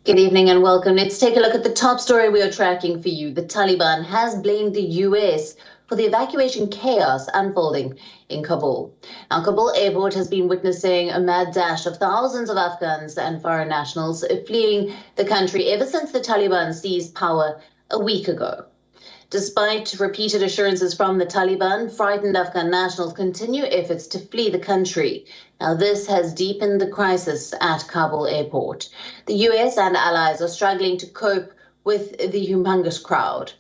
Good evening and welcome. Let's take a look at the top story we are tracking for you. The Taliban has blamed the US for the evacuation chaos unfolding in Kabul. Now, Kabul airport has been witnessing a mad dash of thousands of Afghans and foreign nationals fleeing the country ever since the Taliban seized power a week ago. Despite repeated assurances from the Taliban, frightened Afghan nationals continue efforts to flee the country. Now, this has deepened the crisis at Kabul airport. The US and allies are struggling to cope with the humongous crowd,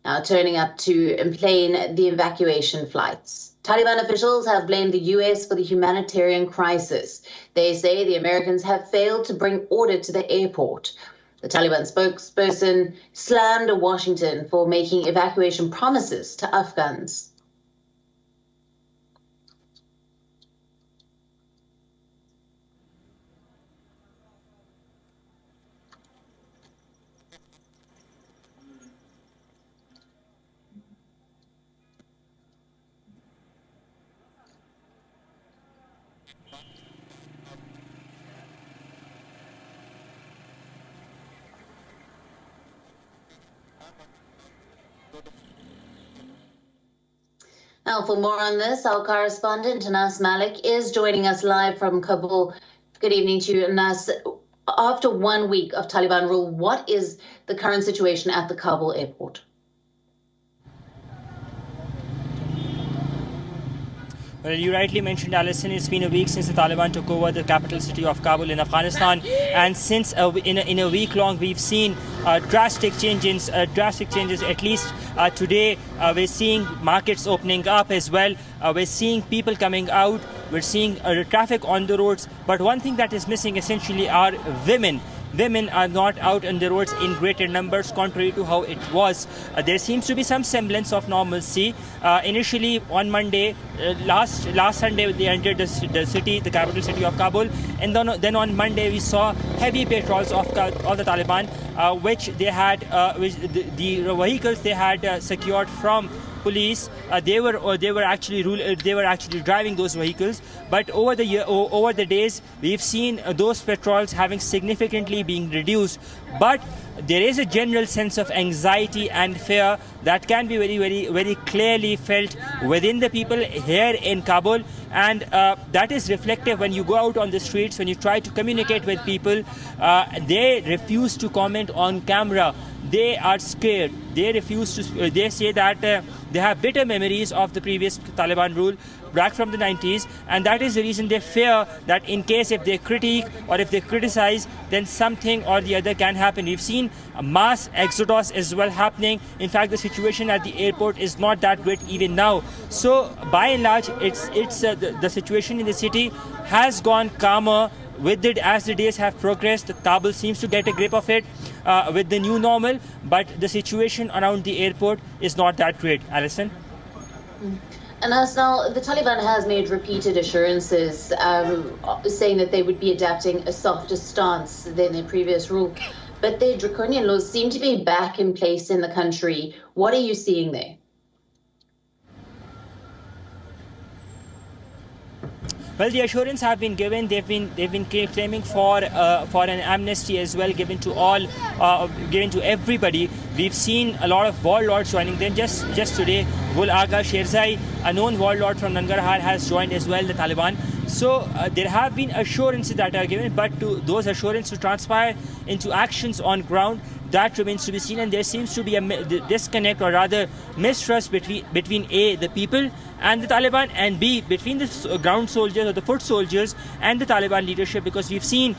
now turning up to plane the evacuation flights. Taliban officials have blamed the US for the humanitarian crisis. They say the Americans have failed to bring order to the airport. The Taliban spokesperson slammed Washington for making evacuation promises to Afghans. Now, for more on this, our correspondent, Anas Malik, is joining us live from Kabul. Good evening to you, Anas. After 1 week of Taliban rule, what is the current situation at the Kabul airport? Well, you rightly mentioned, Alison, it's been a week since the Taliban took over the capital city of Kabul in Afghanistan, and since in a week long we've seen drastic changes. At least today we're seeing markets opening up as well. We're seeing people coming out. We're seeing traffic on the roads. But one thing that is missing essentially are women. Women are not out on the roads in greater numbers, contrary to how it was. There seems to be some semblance of normalcy. Initially, on Monday, last Sunday, they entered the city, the capital city of Kabul, and then on Monday we saw heavy patrols of the Taliban, which they had, the vehicles they had secured from police. They were actually driving those vehicles. But over the days, we've seen those patrols having significantly being reduced. But there is a general sense of anxiety and fear that can be very clearly felt within the people here in Kabul, and that is reflective when you go out on the streets, when you try to communicate with people. They refuse to comment on camera. They are scared. They refuse to. They say that they have bitter memories of the previous Taliban rule back from the 90s, and that is the reason they fear that in case if they critique or if they criticize, then something or the other can happen. We've seen a mass exodus as well happening. In fact, the situation at the airport is not that great even now. So by and large, the situation in the city has gone calmer as the days have progressed. Kabul seems to get a grip of it with the new normal, but the situation around the airport is not that great. Alison? And as now, the Taliban has made repeated assurances saying that they would be adapting a softer stance than their previous rule. But their draconian laws seem to be back in place in the country. What are you seeing there? Well, the assurance have been given. They've been claiming for an amnesty as well, given to everybody. We've seen a lot of warlords joining them. Just today, Gul Agha Sherzai, a known warlord from Nangarhar, has joined as well the Taliban. So there have been assurances that are given, but to those assurances to transpire into actions on ground, that remains to be seen, and there seems to be a disconnect, or rather mistrust between A, the people and the Taliban, and B, between the ground soldiers or the foot soldiers and the Taliban leadership, because we've seen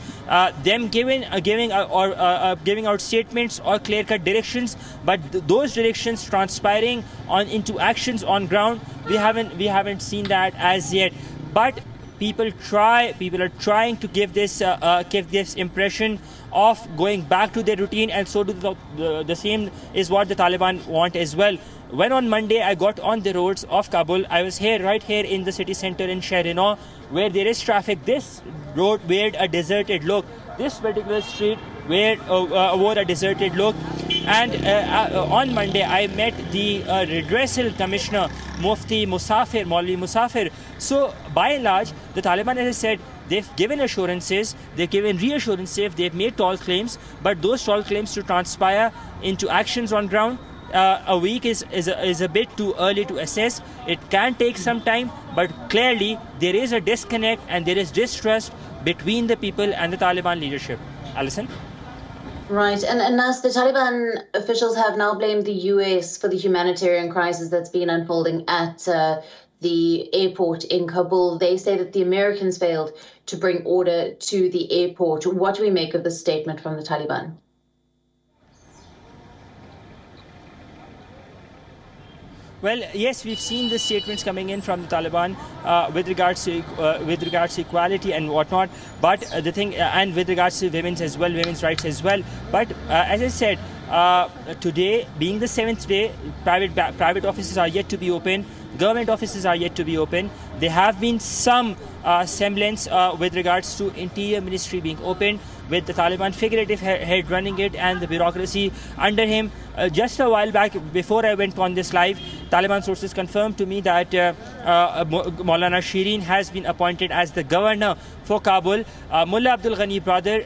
them giving out statements or clear-cut directions, but those directions transpiring into actions on ground, we haven't seen that as yet. But people are trying to give this impression of going back to their routine, and so do the same is what the Taliban want as well. When on Monday I got on the roads of Kabul, I was right here in the city center in Shahrinor, where there is traffic. This road wore a deserted look. This particular street wore a deserted look. And on Monday, I met the redressal commissioner, Mufti Musafir, Maulvi Musafir. So, by and large, the Taliban, as I said, They've given assurances, they've given reassurances, they've made tall claims, but those tall claims to transpire into actions on ground, a week is a bit too early to assess. It can take some time, but clearly there is a disconnect and there is distrust between the people and the Taliban leadership. Alison? Right, and as the Taliban officials have now blamed the US for the humanitarian crisis that's been unfolding at the airport in Kabul, they say that the Americans failed to bring order to the airport. What do we make of this statement from the Taliban? Well, yes, we've seen the statements coming in from the Taliban with regards to equality and whatnot. But the thing, and with regards to women's rights as well. But as I said, today being the 7th day, private offices are yet to be open. Government offices are yet to be open. There have been some semblance with regards to Interior Ministry being opened, with the Taliban figurative head running it and the bureaucracy under him. Just a while back, before I went on this live, Taliban sources confirmed to me that Maulana Shireen has been appointed as the governor for Kabul. Mullah Abdul Ghani brother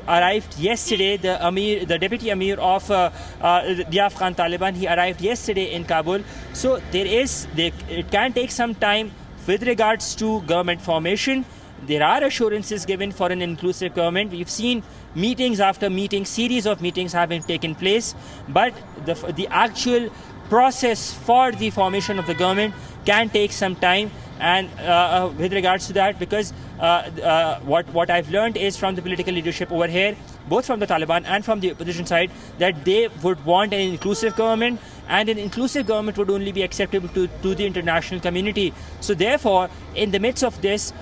arrived yesterday, the deputy emir of the Afghan Taliban. He arrived yesterday in Kabul. So it can take some time with regards to government formation. There are assurances given for an inclusive government. We've seen meetings after meetings, series of meetings having taken place, but the actual process for the formation of the government can take some time. And with regards to that, because what I've learned is from the political leadership over here, both from the Taliban and from the opposition side, that they would want an inclusive government, and an inclusive government would only be acceptable to the international community. So therefore, in the midst of this,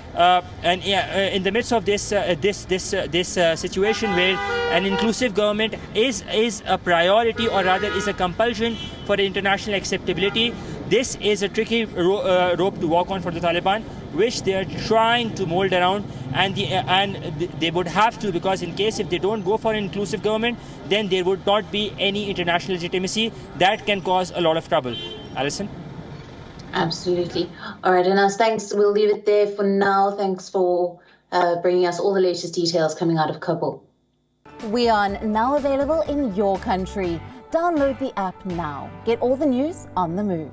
this situation where an inclusive government is a priority, or rather is a compulsion for international acceptability, this is a tricky rope to walk on for the Taliban, which they are trying to mold around, and they would have to, because in case if they don't go for an inclusive government, then there would not be any international legitimacy. That can cause a lot of trouble. Alison? Absolutely. All right, Anas, thanks. We'll leave it there for now. Thanks for bringing us all the latest details coming out of Kabul. WION, now available in your country. Download the app now. Get all the news on the move.